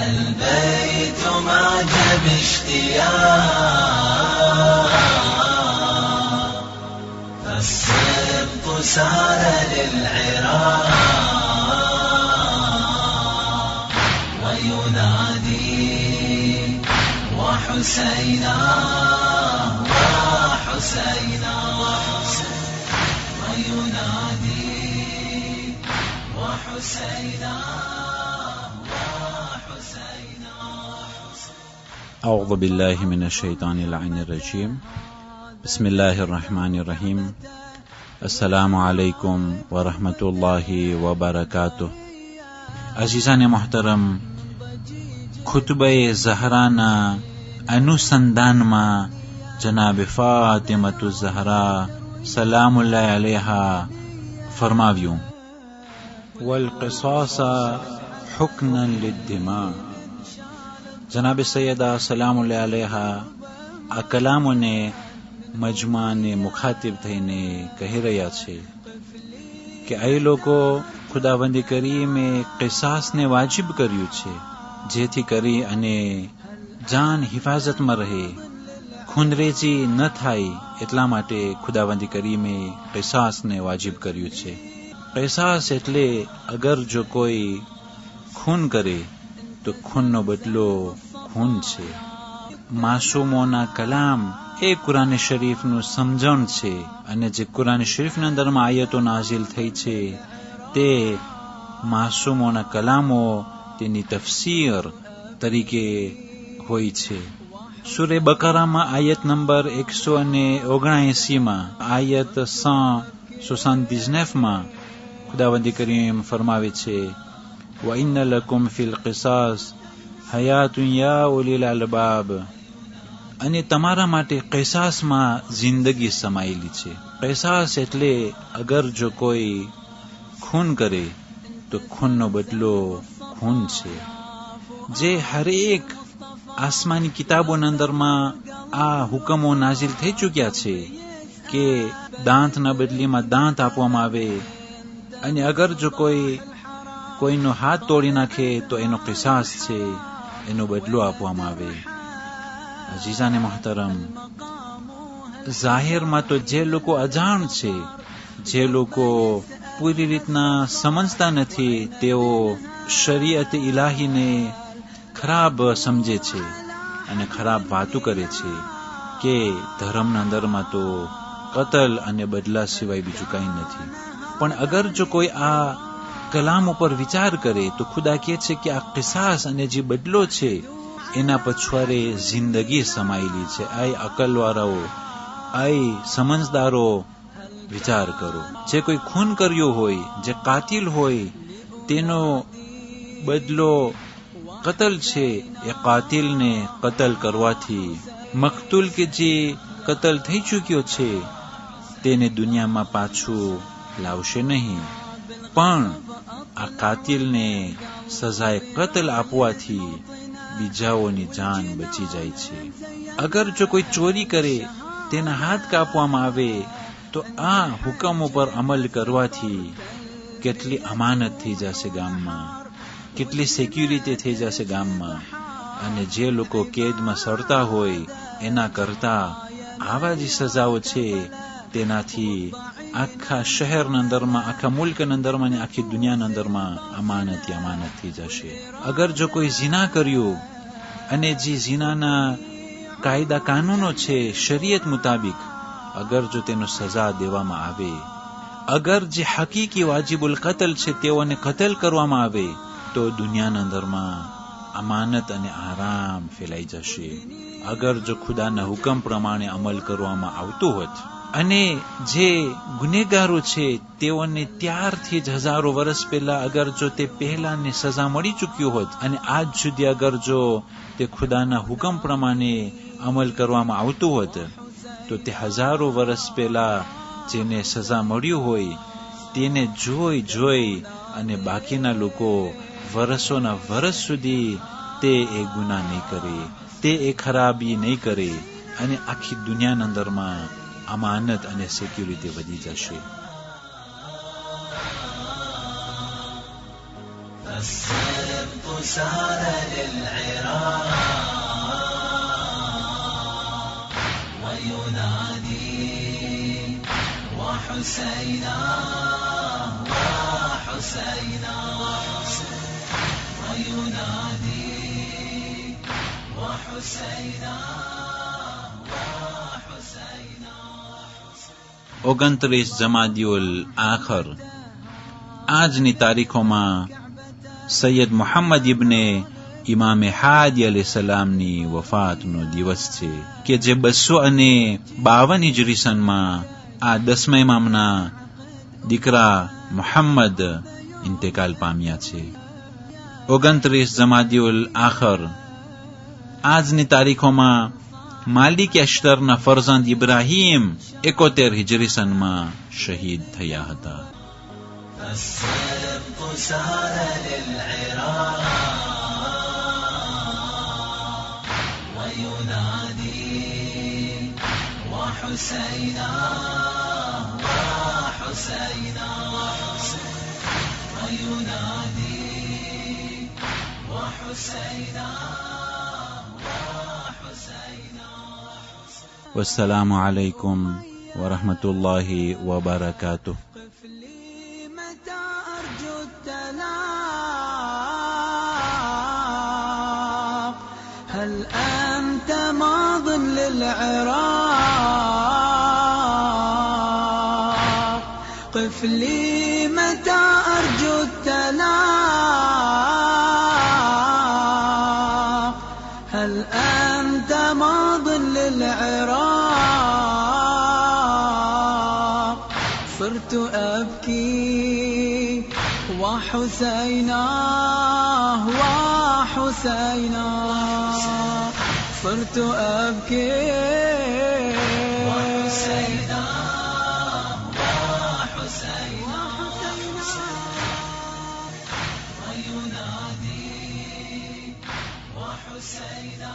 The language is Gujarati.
البيت معجب اشتياق فالسبط سار للعراق وينادي وحسينا وحسينا وينادي وحسينا وحسينا. أعوذ بالله من الشيطان اللعين الرجيم. بسم الله الرحمن الرحيم. السلام عليكم ورحمة الله وبركاته. عزیزان محترم، خطبه زهرانا अनुसंधान में जनाब फातिमतु ज़हरा सलामुल्लाह अलैहा फरमाव्યું वल्क़िसास हुक्नन लिद्दिमा। जनाब सैयदा सलामुल्लाह अलैहा આ કલામોને મજમાને મુખાતિબ થઈને કહી રહ્યા છે કે એ લોકો ખુદાવંદી કરીમે કિસાસને વાજિબ કર્યું છે, જેથી કરી અને જાન હિફાજતમાં રહે, ખૂનરેજી ન થાય એટલા માટે ખુદાવંદી કરીમે કિસાસને વાજિબ કર્યું છે. કિસાસ એટલે અગર જો કોઈ ખૂન કરે તો ખૂનનો બદલો ખૂન છે. માસૂમોના કલામ એ કુરાન શરીફનું સમજણ છે, અને જે કુરાન શરીફની અંદરમાં આયતો નાઝિલ થઈ છે તે માસૂમોના કલામો તેની તફસીર તરીકે હોય છે. સૂરે બકરામાં આયત નંબર 179 માં આયત 179 માં ખુદાવંદી કરીમ ફરમાવે છે وَإِنَّ لَكُمْ فِي الْقِصَاصِ حَيَاتٌ يَا أُولِي الْأَلْبَابِ. અને તમારા માટે કિસાસમાં જિંદગી સમાયેલી છે. કિસાસ એટલે અગર જો કોઈ ખૂન કરે તો ખૂનનો બદલો ખૂન છે. જે હરેક આસમાની કિતાબોના અંદરમાં આ હુકમો નાઝિલ થઈ ચૂક્યા છે કે દાંતના બદલીમાં દાંત આપવામાં આવે, અને અગર જો કોઈનો હાથ તોડી નાખે તો એનો કિસાસ છે, એનો બદલો આપવામાં આવે. અજીઝાને મહતરમ, જાહેરમાં તો જે લોકો અજાણ છે, જે લોકો પૂરી રીતના સમજતા નથી, તેઓ શરીયત ઇલાહીને ખરાબ સમજે છે અને ખરાબ વાતો કરે છે કે ધર્મના અંદરમાં તો કતલ અને બદલા સિવાય બીજું કંઈ નથી. પણ અગર જો કોઈ આ કલામ ઉપર વિચાર કરે તો ખુદા કહે છે કે આ કિસાસ અને જે બદલો છે એના પછવાડે જિંદગી સમાયેલી છે. આય અકલવાળાઓ, આય સમજદારો, વિચાર કરો. જે કોઈ ખૂન કર્યો હોય, જે કાતિલ હોય, તેનો બદલો કતલ છે. એ કાતિલને કતલ કરવાથી મકતુલ કે જે કતલ થઈ ચૂક્યો છે તેને દુનિયામાં પાછું લાવશે નહીં, પણ આ કાતિલને સજાએ કતલ આપવાથી બીજાઓની જાન બચી જાય છે. અગર જો કોઈ ચોરી કરે, તેના હાથ કાપવામાં આવે તો આ હુકમ ઉપર અમલ કરવાથી કેટલી અમાનત થઈ જશે ગામમાં, કેટલી સિક્યુરિટી થઈ જશે ગામમાં. અને જે લોકો કેદમાં સડતા હોય એના કરતા આવા જે સજાઓ છે તેનાથી આખા શહેરના અંદરમાં, આખા મુલ્કના અંદરમાં, આખી દુનિયાના અંદરમાં અમાનત થઈ જશે. અગર જો કોઈ ઝિના કર્યું અને જે ઝિનાના કાયદા કાનૂનો છે શરીયત મુતાબિક, અગર જો તેનો સજા દેવામાં આવે, અગર જે હકીકી વાજિબુલ કતલ છે તેઓને કતલ કરવામાં આવે તો દુનિયાના અંદરમાં અમાનત અને આરામ ફેલાઈ જશે. અગર જો ખુદાના હુકમ પ્રમાણે અમલ કરવામાં આવતું હોત, અને જે ગુનેગારો છે તેઓને ત્યારથી જ હજારો વર્ષ પહેલા અગર જો તે પહેલાની સજા મળી ચૂક્યું હોત, અને આજ સુધી અગર જો તે ખુદાના હુકમ પ્રમાણે અમલ કરવામાં આવતું હોત, તો તે હજારો વર્ષ પહેલા જેને સજા મળ્યું હોય તેને જોઈ અને બાકીના લોકો વર્ષોના વર્ષ સુધી તે એ ગુનાહ નહીં કરે, તે એ ખરાબી નહીં કરે, અને આખી દુનિયાના અંદરમાં અમાનત અને સિક્યુરિટી વધી જશે. السبط سار للعراق وينادي وحسينا وحسينا وينادي وحسينا وحسينا 29 જમાદિયુલ આખર આજની તારીખોમાં સૈયદ મુહમ્મદ ઇબ્ને ઇમામે હાદી અલૈહિસ્સલામની વફાતનો દિવસ છે કે જે 252 હિજરી સનમાં આ 10મા ઇમામના દીકરા મુહમ્મદ ઇન્તેકાલ પામ્યા છે. 29 જમાદિયુલ આખર આજની તારીખોમાં માલિક અશ્તરના ફરઝંદ ઇબ્રાહીમ 71 હિજરી સનમાં શહીદ થયા હતા. السبط سار للعراق وينادي وحسينا وحسينا وينادي وحسينا وحسينا. والسلام عليكم ورحمة الله وبركاته. هل أنت ماض للعراق قف لي متى أرجو التلاق هل أنت ماض للعراق صرت أبكي وحسينا وحسينا صرت أبكي وحسينا وحسينا وينادي وحسينا